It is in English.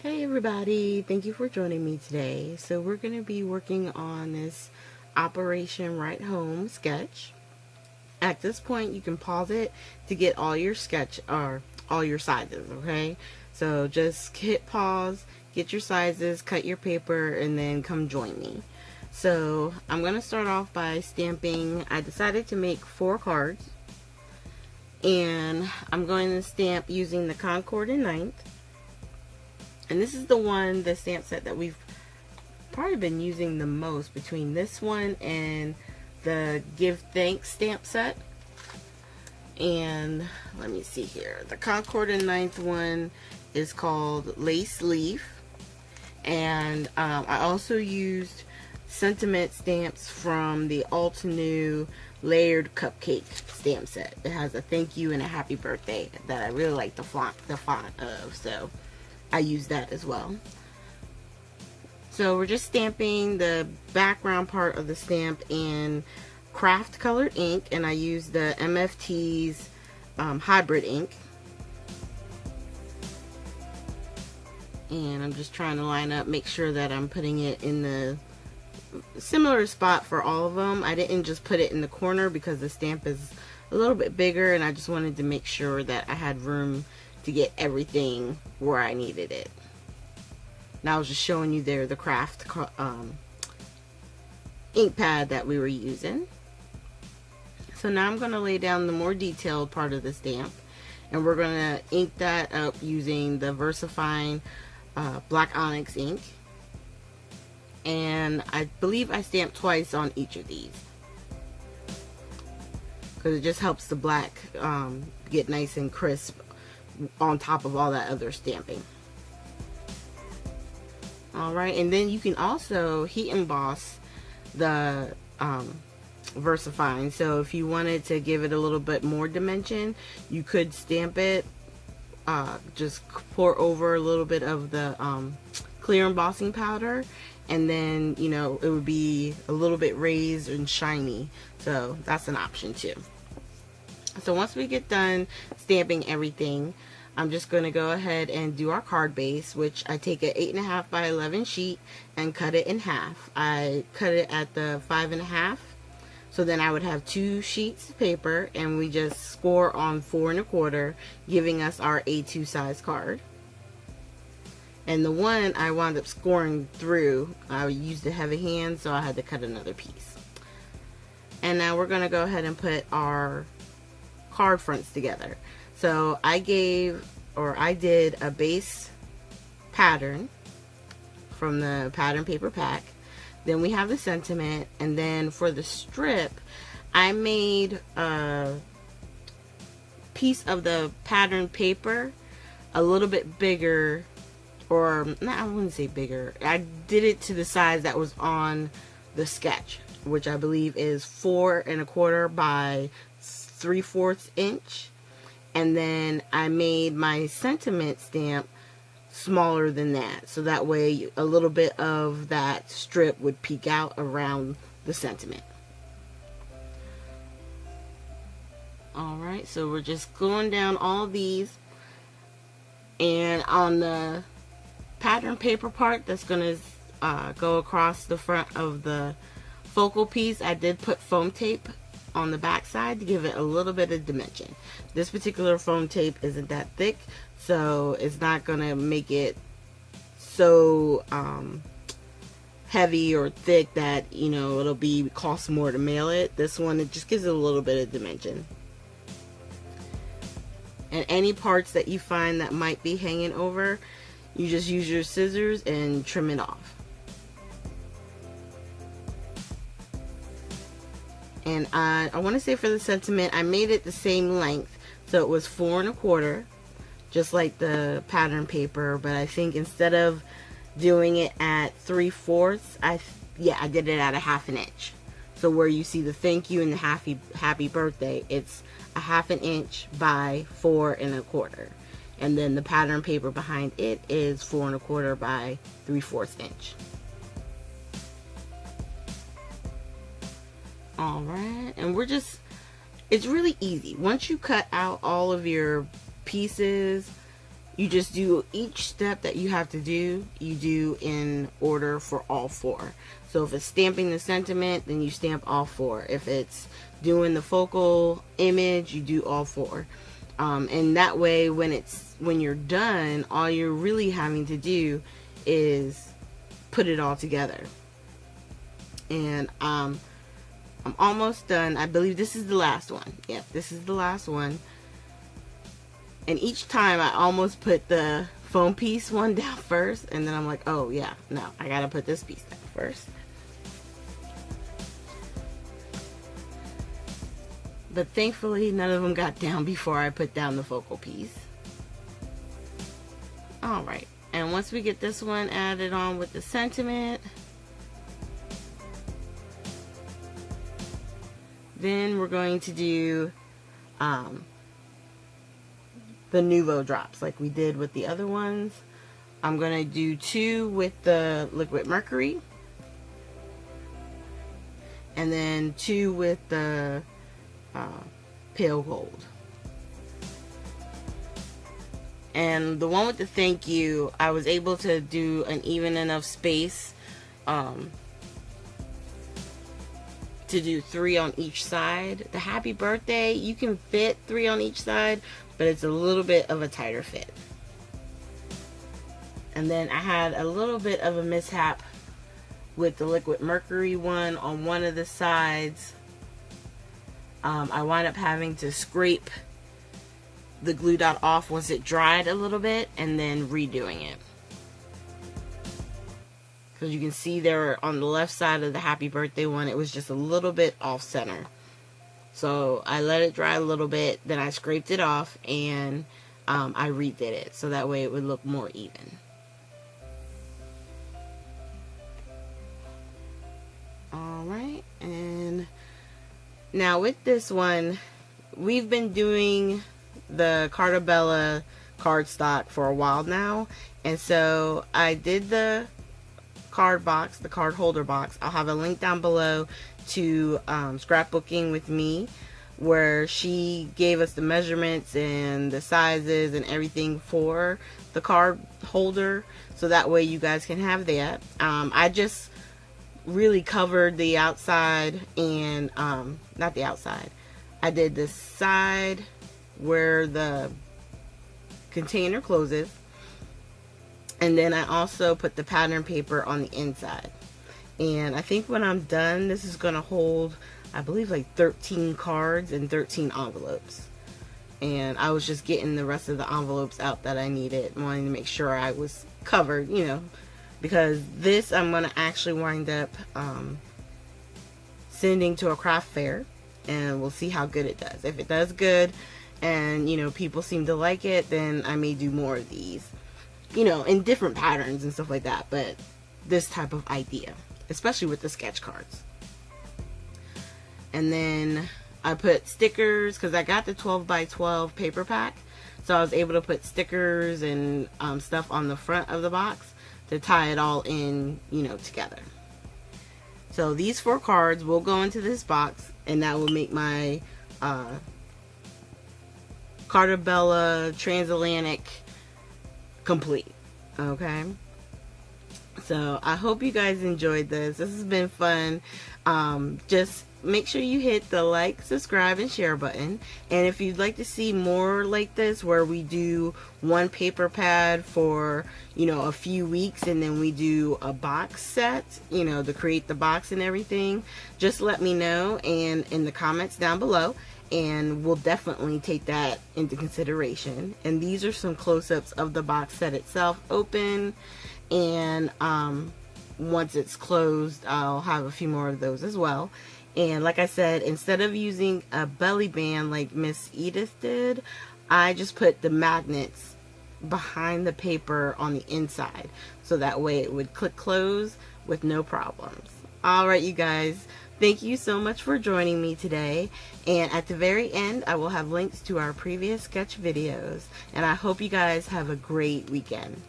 Hey everybody, thank you for joining me today. So we're going to be working on this Operation Right Home sketch. At this point you can pause it to get all your sketch or all your sizes, okay? So just hit pause, get your sizes, cut your paper, and then come join me. So I'm going to start off by stamping. I decided to make 4 cards, and I'm going to stamp using the Concord and Ninth. And this is the stamp set that we've probably been using the most between this one and the Give Thanks stamp set. And let me see here. The Concord and Ninth one is called Lace Leaf. And I also used sentiment stamps from the Altenew Layered Cupcake stamp set. It has a thank you and a happy birthday that I really like the font of. So I use that as well. So we're just stamping the background part of the stamp in craft colored ink, and I use the MFT's hybrid ink. And I'm just trying to line up, make sure that I'm putting it in the similar spot for all of them. I didn't just put it in the corner because the stamp is a little bit bigger, and I just wanted to make sure that I had room to get everything where I needed it. Now I was just showing you there the craft ink pad that we were using. So now I'm going to lay down the more detailed part of the stamp, and we're going to ink that up using the VersaFine Black Onyx ink. And I believe I stamped twice on each of these because it just helps the black get nice and crisp on top of all that other stamping. Alright, and then you can also heat emboss the VersaFine. So if you wanted to give it a little bit more dimension, you could stamp it, just pour over a little bit of the clear embossing powder, and then, you know, it would be a little bit raised and shiny. So that's an option too. So once we get done stamping everything, I'm just going to go ahead and do our card base, which I take an 8.5 by 11 sheet and cut it in half. I cut it at the 5.5, so then I would have 2 sheets of paper, and we just score on 4 1/4, giving us our A2 size card. And the one I wound up scoring through, I used a heavy hand, so I had to cut another piece. And now we're going to go ahead and put our card fronts together. So I did a base pattern from the pattern paper pack. Then we have the sentiment, and then for the strip, I made a piece of the pattern paper a little bit bigger, or not, I wouldn't say bigger. I did it to the size that was on the sketch, which I believe is 4 1/4 by 3/4 inch. And then I made my sentiment stamp smaller than that, so that way a little bit of that strip would peek out around the sentiment. Alright, so we're just going down all these, and on the pattern paper part that's going to go across the front of the focal piece, I did put foam tape on the back side to give it a little bit of dimension. This particular foam tape isn't that thick, so it's not gonna make it so heavy or thick that, you know, it'll cost more to mail it. This one, it just gives it a little bit of dimension. And any parts that you find that might be hanging over, you just use your scissors and trim it off. And I want to say for the sentiment, I made it the same length, so it was 4 1/4, just like the pattern paper. But I think instead of doing it at 3/4, I did it at a 1/2 inch. So where you see the thank you and the happy birthday, it's a 1/2 inch by 4 1/4, and then the pattern paper behind it is 4 1/4 by 3/4 inch. Alright, and it's really easy. Once you cut out all of your pieces, you just do each step that you have to do, you do in order for all 4. So if it's stamping the sentiment, then you stamp all 4. If it's doing the focal image, you do all 4. And that way, when you're done, all you're really having to do is put it all together. And I'm almost done. I believe this is the last one. Yep, this is the last one. And each time I almost put the foam piece one down first, and then I'm like, oh yeah, no, I gotta put this piece down first. But thankfully, none of them got down before I put down the focal piece. Alright, and once we get this one added on with the sentiment, then we're going to do the Nuvo drops like we did with the other ones. I'm going to do 2 with the liquid mercury, and then 2 with the pale gold. And the one with the thank you, I was able to do an even enough space to do 3 on each side. The happy birthday, you can fit 3 on each side, but it's a little bit of a tighter fit. And then I had a little bit of a mishap with the liquid mercury one on one of the sides. I wound up having to scrape the glue dot off once it dried a little bit, and then redoing it. Because you can see there on the left side of the happy birthday one, it was just a little bit off center. So I let it dry a little bit, then I scraped it off, and I redid it so that way it would look more even. Alright, and now with this one, we've been doing the Carta Bella cardstock for a while now, and so I did the card box, the card holder box. I'll have a link down below to Scrapbooking with me, where she gave us the measurements and the sizes and everything for the card holder, so that way you guys can have that. I just really covered the outside and not the outside, I did the side where the container closes, and then I also put the pattern paper on the inside. And I think when I'm done, this is going to hold, I believe, like 13 cards and 13 envelopes. And I was just getting the rest of the envelopes out that I needed, wanting to make sure I was covered, you know, because this I'm going to actually wind up sending to a craft fair, and we'll see how good it does. If it does good and, you know, people seem to like it, then I may do more of these, you know, in different patterns and stuff like that. But this type of idea, especially with the sketch cards. And then I put stickers, because I got the 12 by 12 paper pack, so I was able to put stickers and stuff on the front of the box to tie it all in, you know, together. So these 4 cards will go into this box, and that will make my Carta Bella Transatlantic complete. Okay, so I hope you guys enjoyed this. This has been fun. Just make sure you hit the like, subscribe, and share button. And if you'd like to see more like this, where we do one paper pad for, you know, a few weeks, and then we do a box set, you know, to create the box and everything, just let me know and in the comments down below, and we'll definitely take that into consideration. And these are some close-ups of the box set itself open, and once it's closed, I'll have a few more of those as well. And like I said, instead of using a belly band like Miss Edith did, I just put the magnets behind the paper on the inside, so that way it would click close with no problems. Alright, you guys, thank you so much for joining me today, and at the very end I will have links to our previous sketch videos, and I hope you guys have a great weekend.